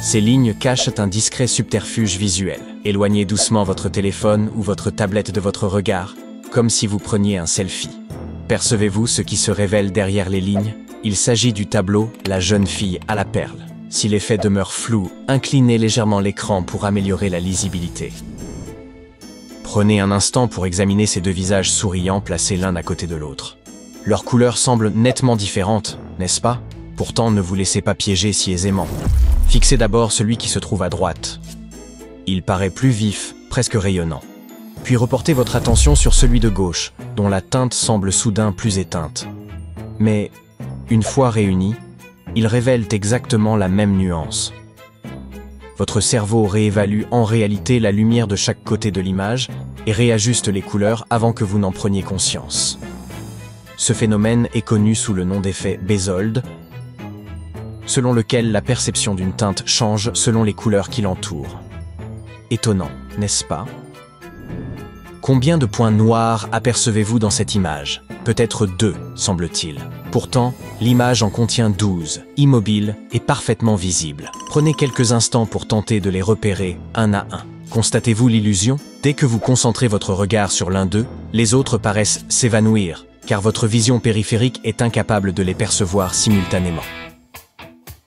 Ces lignes cachent un discret subterfuge visuel. Éloignez doucement votre téléphone ou votre tablette de votre regard, comme si vous preniez un selfie. Percevez-vous ce qui se révèle derrière les lignes? Il s'agit du tableau « La jeune fille à la perle ». Si l'effet demeure flou, inclinez légèrement l'écran pour améliorer la lisibilité. Prenez un instant pour examiner ces deux visages souriants placés l'un à côté de l'autre. Leurs couleurs semblent nettement différentes, n'est-ce pas? Pourtant, ne vous laissez pas piéger si aisément. Fixez d'abord celui qui se trouve à droite. Il paraît plus vif, presque rayonnant. Puis reportez votre attention sur celui de gauche, dont la teinte semble soudain plus éteinte. Mais, une fois réunis, ils révèlent exactement la même nuance. Votre cerveau réévalue en réalité la lumière de chaque côté de l'image et réajuste les couleurs avant que vous n'en preniez conscience. Ce phénomène est connu sous le nom d'effet Bezold, selon lequel la perception d'une teinte change selon les couleurs qui l'entourent. Étonnant, n'est-ce pas? Combien de points noirs apercevez-vous dans cette image? Peut-être 2, semble-t-il. Pourtant, l'image en contient 12, immobiles et parfaitement visibles. Prenez quelques instants pour tenter de les repérer un à un. Constatez-vous l'illusion? Dès que vous concentrez votre regard sur l'un d'eux, les autres paraissent s'évanouir, car votre vision périphérique est incapable de les percevoir simultanément.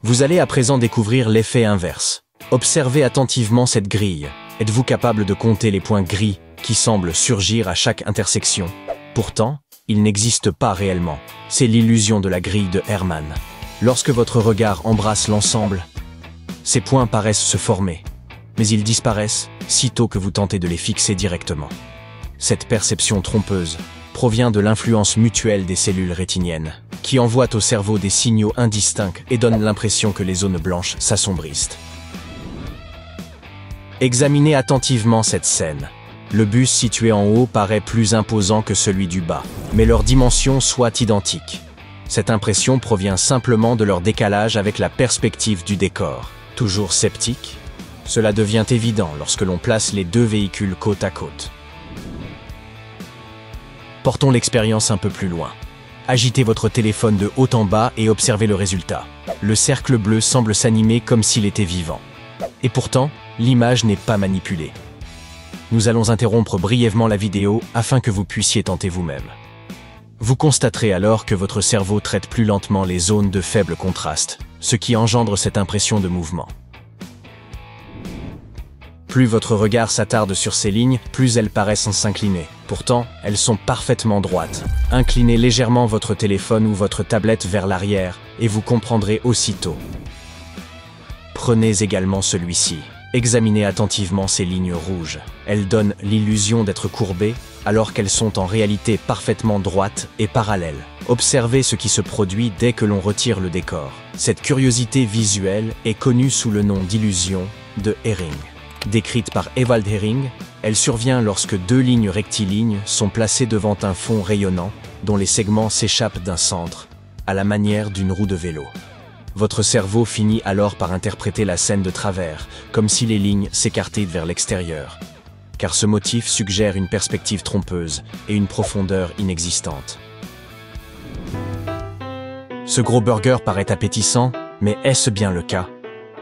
Vous allez à présent découvrir l'effet inverse. Observez attentivement cette grille. Êtes-vous capable de compter les points gris qui semblent surgir à chaque intersection? Pourtant, ils n'existent pas réellement. C'est l'illusion de la grille de Hermann. Lorsque votre regard embrasse l'ensemble, ces points paraissent se former, mais ils disparaissent sitôt que vous tentez de les fixer directement. Cette perception trompeuse provient de l'influence mutuelle des cellules rétiniennes, qui envoient au cerveau des signaux indistincts et donnent l'impression que les zones blanches s'assombrissent. Examinez attentivement cette scène. Le bus situé en haut paraît plus imposant que celui du bas, mais leurs dimensions soient identiques. Cette impression provient simplement de leur décalage avec la perspective du décor. Toujours sceptique? Cela devient évident lorsque l'on place les deux véhicules côte à côte. Portons l'expérience un peu plus loin. Agitez votre téléphone de haut en bas et observez le résultat. Le cercle bleu semble s'animer comme s'il était vivant. Et pourtant, l'image n'est pas manipulée. Nous allons interrompre brièvement la vidéo afin que vous puissiez tenter vous-même. Vous constaterez alors que votre cerveau traite plus lentement les zones de faible contraste, ce qui engendre cette impression de mouvement. Plus votre regard s'attarde sur ces lignes, plus elles paraissent s'incliner. Pourtant, elles sont parfaitement droites. Inclinez légèrement votre téléphone ou votre tablette vers l'arrière et vous comprendrez aussitôt. Prenez également celui-ci. Examinez attentivement ces lignes rouges. Elles donnent l'illusion d'être courbées, alors qu'elles sont en réalité parfaitement droites et parallèles. Observez ce qui se produit dès que l'on retire le décor. Cette curiosité visuelle est connue sous le nom d'illusion de Hering. Décrite par Ewald Hering, elle survient lorsque deux lignes rectilignes sont placées devant un fond rayonnant, dont les segments s'échappent d'un centre, à la manière d'une roue de vélo. Votre cerveau finit alors par interpréter la scène de travers, comme si les lignes s'écartaient vers l'extérieur. Car ce motif suggère une perspective trompeuse et une profondeur inexistante. Ce gros burger paraît appétissant, mais est-ce bien le cas?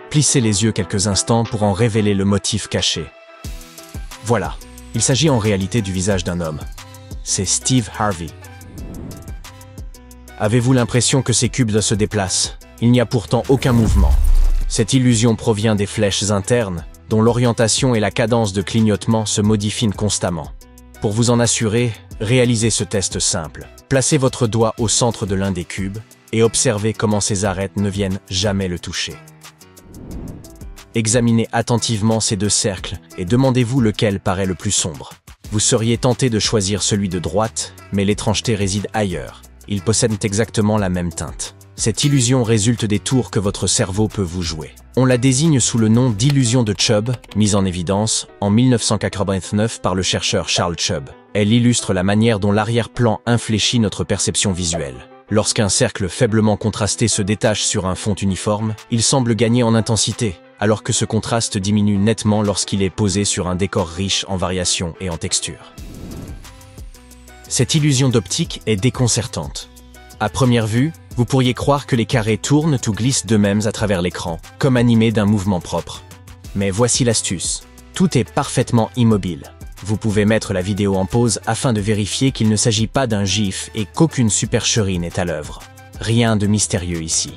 Plissez les yeux quelques instants pour en révéler le motif caché. Voilà, il s'agit en réalité du visage d'un homme. C'est Steve Harvey. Avez-vous l'impression que ces cubes se déplacent? Il n'y a pourtant aucun mouvement. Cette illusion provient des flèches internes, dont l'orientation et la cadence de clignotement se modifient constamment. Pour vous en assurer, réalisez ce test simple. Placez votre doigt au centre de l'un des cubes et observez comment ces arêtes ne viennent jamais le toucher. Examinez attentivement ces deux cercles et demandez-vous lequel paraît le plus sombre. Vous seriez tenté de choisir celui de droite, mais l'étrangeté réside ailleurs. Ils possèdent exactement la même teinte. Cette illusion résulte des tours que votre cerveau peut vous jouer. On la désigne sous le nom d'illusion de Chubb, mise en évidence en 1989 par le chercheur Charles Chubb. Elle illustre la manière dont l'arrière-plan infléchit notre perception visuelle. Lorsqu'un cercle faiblement contrasté se détache sur un fond uniforme, il semble gagner en intensité, alors que ce contraste diminue nettement lorsqu'il est posé sur un décor riche en variations et en textures. Cette illusion d'optique est déconcertante. À première vue, vous pourriez croire que les carrés tournent ou glissent d'eux-mêmes à travers l'écran, comme animés d'un mouvement propre. Mais voici l'astuce. Tout est parfaitement immobile. Vous pouvez mettre la vidéo en pause afin de vérifier qu'il ne s'agit pas d'un GIF et qu'aucune supercherie n'est à l'œuvre. Rien de mystérieux ici.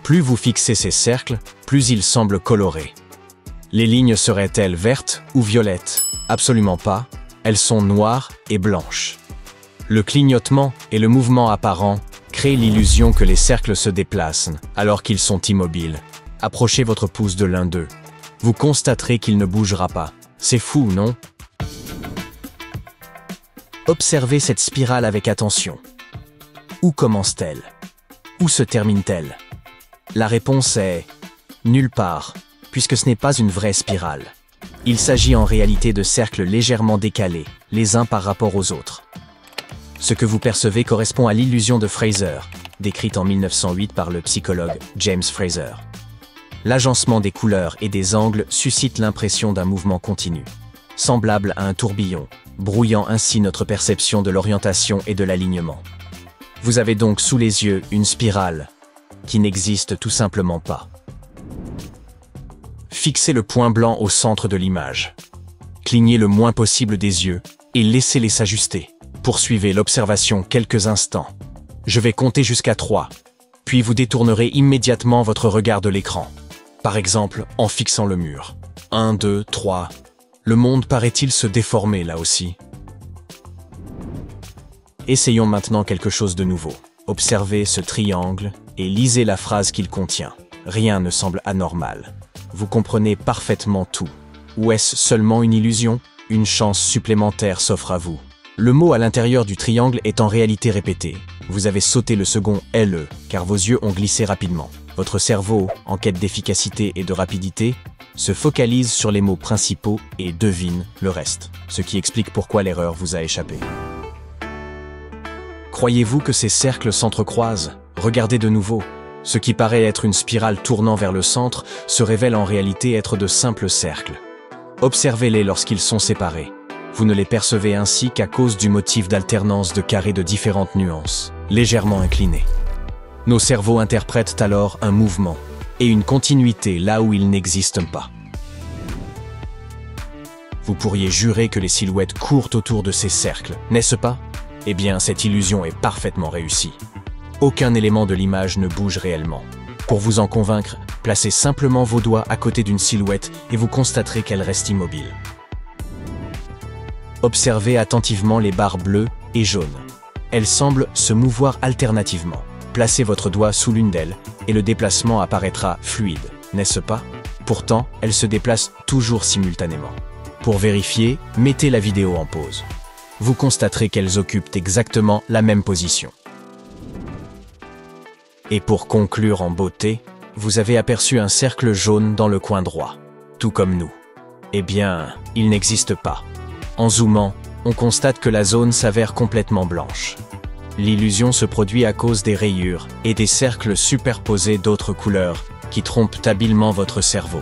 Plus vous fixez ces cercles, plus ils semblent colorés. Les lignes seraient-elles vertes ou violettes? Absolument pas. Elles sont noires et blanches. Le clignotement et le mouvement apparent créent l'illusion que les cercles se déplacent alors qu'ils sont immobiles. Approchez votre pouce de l'un d'eux. Vous constaterez qu'il ne bougera pas. C'est fou, non? Observez cette spirale avec attention. Où commence-t-elle? Où se termine-t-elle? La réponse est nulle part, puisque ce n'est pas une vraie spirale. Il s'agit en réalité de cercles légèrement décalés, les uns par rapport aux autres. Ce que vous percevez correspond à l'illusion de Fraser, décrite en 1908 par le psychologue James Fraser. L'agencement des couleurs et des angles suscite l'impression d'un mouvement continu, semblable à un tourbillon, brouillant ainsi notre perception de l'orientation et de l'alignement. Vous avez donc sous les yeux une spirale qui n'existe tout simplement pas. Fixez le point blanc au centre de l'image. Clignez le moins possible des yeux et laissez-les s'ajuster. Poursuivez l'observation quelques instants. Je vais compter jusqu'à 3, puis vous détournerez immédiatement votre regard de l'écran. Par exemple, en fixant le mur. 1, 2, 3. Le monde paraît-il se déformer là aussi? Essayons maintenant quelque chose de nouveau. Observez ce triangle et lisez la phrase qu'il contient. Rien ne semble anormal. Vous comprenez parfaitement tout. Ou est-ce seulement une illusion? Une chance supplémentaire s'offre à vous. Le mot à l'intérieur du triangle est en réalité répété. Vous avez sauté le second « LE » car vos yeux ont glissé rapidement. Votre cerveau, en quête d'efficacité et de rapidité, se focalise sur les mots principaux et devine le reste, ce qui explique pourquoi l'erreur vous a échappé. Croyez-vous que ces cercles s'entrecroisent? Regardez de nouveau. Ce qui paraît être une spirale tournant vers le centre se révèle en réalité être de simples cercles. Observez-les lorsqu'ils sont séparés. Vous ne les percevez ainsi qu'à cause du motif d'alternance de carrés de différentes nuances, légèrement inclinés. Nos cerveaux interprètent alors un mouvement et une continuité là où il n'existe pas. Vous pourriez jurer que les silhouettes courent autour de ces cercles, n'est-ce pas? Eh bien, cette illusion est parfaitement réussie. Aucun élément de l'image ne bouge réellement. Pour vous en convaincre, placez simplement vos doigts à côté d'une silhouette et vous constaterez qu'elle reste immobile. Observez attentivement les barres bleues et jaunes. Elles semblent se mouvoir alternativement. Placez votre doigt sous l'une d'elles et le déplacement apparaîtra fluide, n'est-ce pas? Pourtant, elles se déplacent toujours simultanément. Pour vérifier, mettez la vidéo en pause. Vous constaterez qu'elles occupent exactement la même position. Et pour conclure en beauté, vous avez aperçu un cercle jaune dans le coin droit, tout comme nous. Eh bien, il n'existe pas. En zoomant, on constate que la zone s'avère complètement blanche. L'illusion se produit à cause des rayures et des cercles superposés d'autres couleurs qui trompent habilement votre cerveau.